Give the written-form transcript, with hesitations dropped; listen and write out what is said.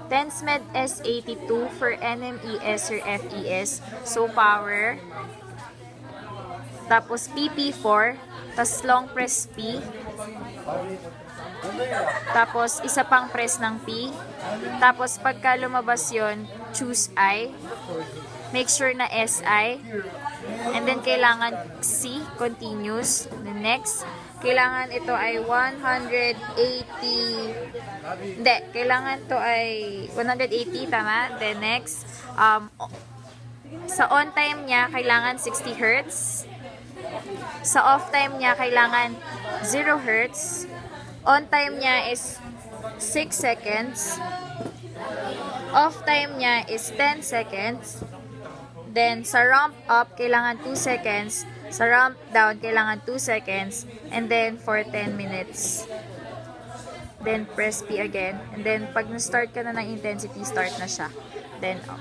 TensMed S82 for NMES or FES. So, power. Tapos, PP4. Tapos, long press P. Tapos, isa pang press ng P. Tapos, pagka lumabas yon, choose I. Make sure na SI. And then, kailangan C, continuous. Then, next, kailangan ito ay 180. Hindi, kailangan to ay 180, tama? Then, next, sa on time niya, kailangan 60 Hz. Sa off time niya, kailangan 0 Hz. On time niya is 6 seconds. Off time niya is 10 seconds. Then, sa ramp up, kailangan 2 seconds. Sa ramp down, kailangan 2 seconds. And then, for 10 minutes. Then, press P again. And then, pag na-start ka na ng intensity, start na siya. Then, off.